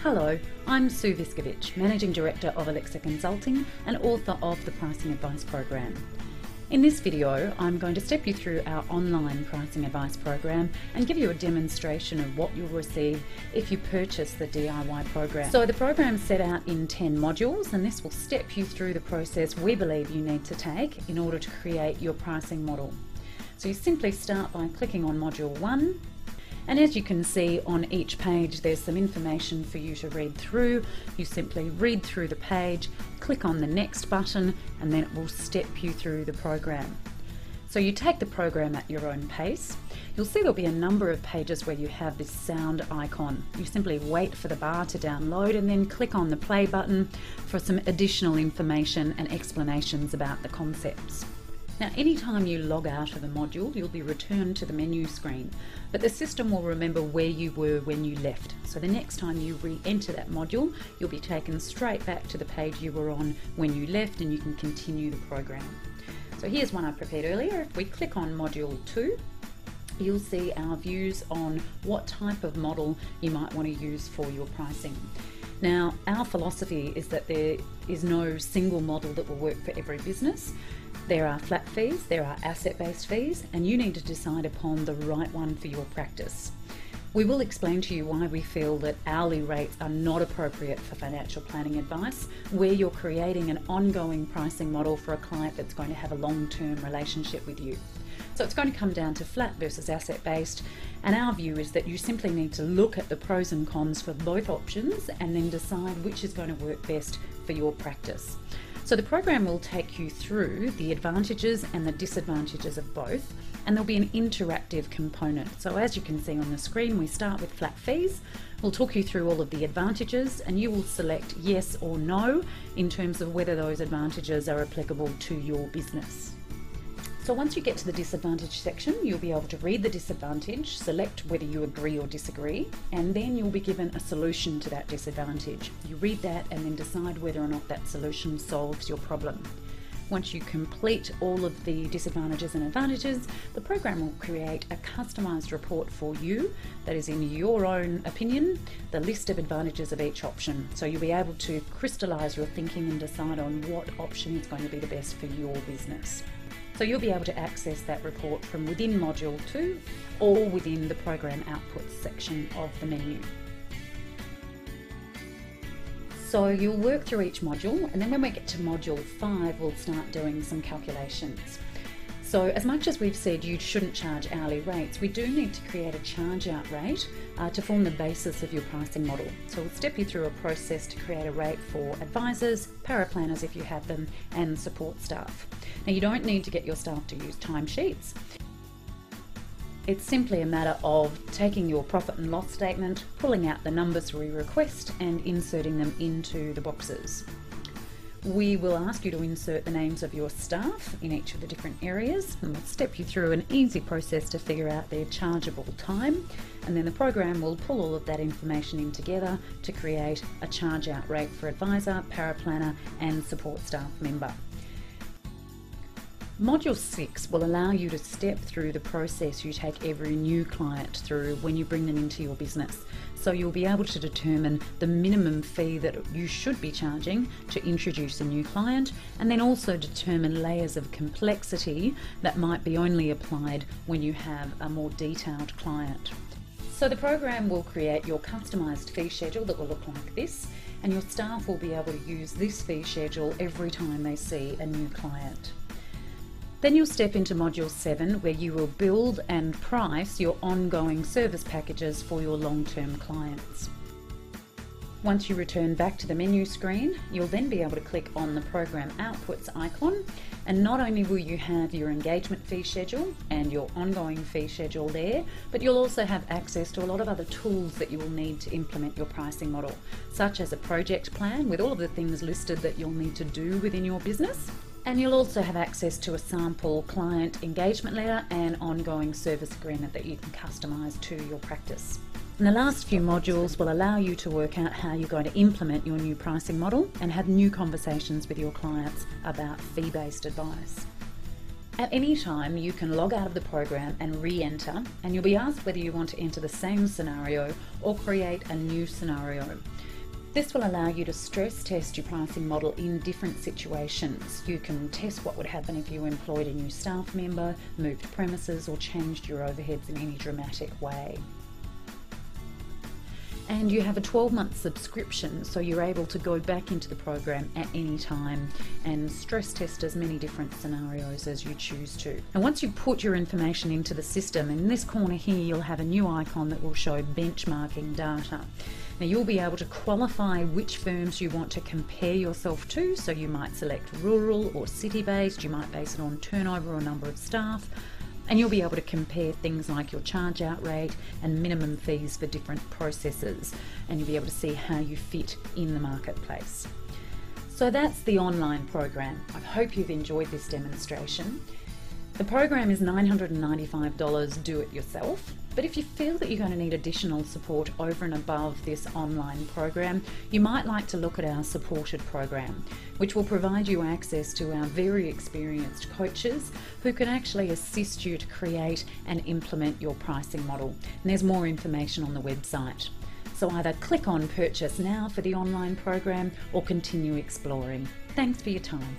Hello, I'm Sue Viscovich, Managing Director of Alexa Consulting and author of the Pricing Advice Program. In this video, I'm going to step you through our online pricing advice program and give you a demonstration of what you'll receive if you purchase the DIY program. So the program is set out in 10 modules, and this will step you through the process we believe you need to take in order to create your pricing model. So you simply start by clicking on module 1. And as you can see on each page, there's some information for you to read through. You simply read through the page, click on the next button, and then it will step you through the program. So you take the program at your own pace. You'll see there'll be a number of pages where you have this sound icon. You simply wait for the bar to download and then click on the play button for some additional information and explanations about the concepts. Now, anytime you log out of a module, you'll be returned to the menu screen, but the system will remember where you were when you left. So the next time you re-enter that module, you'll be taken straight back to the page you were on when you left, and you can continue the program. So here's one I prepared earlier. If we click on module 2, you'll see our views on what type of model you might want to use for your pricing. Now, our philosophy is that there is no single model that will work for every business. There are flat fees, there are asset-based fees, and you need to decide upon the right one for your practice. We will explain to you why we feel that hourly rates are not appropriate for financial planning advice, where you're creating an ongoing pricing model for a client that's going to have a long-term relationship with you. So it's going to come down to flat versus asset-based, and our view is that you simply need to look at the pros and cons for both options and then decide which is going to work best for your practice. So the program will take you through the advantages and the disadvantages of both, and there'll be an interactive component. So as you can see on the screen, we start with flat fees. We'll talk you through all of the advantages, and you will select yes or no in terms of whether those advantages are applicable to your business. So once you get to the disadvantage section, you'll be able to read the disadvantage, select whether you agree or disagree, and then you'll be given a solution to that disadvantage. You read that and then decide whether or not that solution solves your problem. Once you complete all of the disadvantages and advantages, the program will create a customized report for you that is, in your own opinion, the list of advantages of each option. So you'll be able to crystallize your thinking and decide on what option is going to be the best for your business. So you'll be able to access that report from within module 2 or within the program outputs section of the menu. So you'll work through each module, and then when we get to module 5, we'll start doing some calculations. So as much as we've said you shouldn't charge hourly rates, we do need to create a charge out rate to form the basis of your pricing model. So we'll step you through a process to create a rate for advisors, paraplanners if you have them, and support staff. Now, you don't need to get your staff to use timesheets. It's simply a matter of taking your profit and loss statement, pulling out the numbers we request and inserting them into the boxes. We will ask you to insert the names of your staff in each of the different areas, and we'll step you through an easy process to figure out their chargeable time, and then the program will pull all of that information in together to create a charge out rate for advisor, paraplanner and support staff member. Module 6 will allow you to step through the process you take every new client through when you bring them into your business. So you'll be able to determine the minimum fee that you should be charging to introduce a new client, and then also determine layers of complexity that might be only applied when you have a more detailed client. So the program will create your customised fee schedule that will look like this, and your staff will be able to use this fee schedule every time they see a new client. Then you'll step into module 7, where you will build and price your ongoing service packages for your long-term clients. Once you return back to the menu screen, you'll then be able to click on the program outputs icon, and not only will you have your engagement fee schedule and your ongoing fee schedule there, but you'll also have access to a lot of other tools that you will need to implement your pricing model, such as a project plan with all of the things listed that you'll need to do within your business. And you'll also have access to a sample client engagement letter and ongoing service agreement that you can customise to your practice. And the last few modules will allow you to work out how you're going to implement your new pricing model and have new conversations with your clients about fee-based advice. At any time, you can log out of the program and re-enter, and you'll be asked whether you want to enter the same scenario or create a new scenario. This will allow you to stress test your pricing model in different situations. You can test what would happen if you employed a new staff member, moved premises, or changed your overheads in any dramatic way. And you have a 12-month subscription, so you're able to go back into the program at any time and stress test as many different scenarios as you choose to. And once you put your information into the system, in this corner here you'll have a new icon that will show benchmarking data. Now you'll be able to qualify which firms you want to compare yourself to, so you might select rural or city-based, you might base it on turnover or number of staff, and you'll be able to compare things like your charge out rate and minimum fees for different processes, and you'll be able to see how you fit in the marketplace. So that's the online program. I hope you've enjoyed this demonstration. The program is $995 do it yourself, but if you feel that you're going to need additional support over and above this online program, you might like to look at our supported program, which will provide you access to our very experienced coaches who can actually assist you to create and implement your pricing model. And there's more information on the website. So either click on purchase now for the online program or continue exploring. Thanks for your time.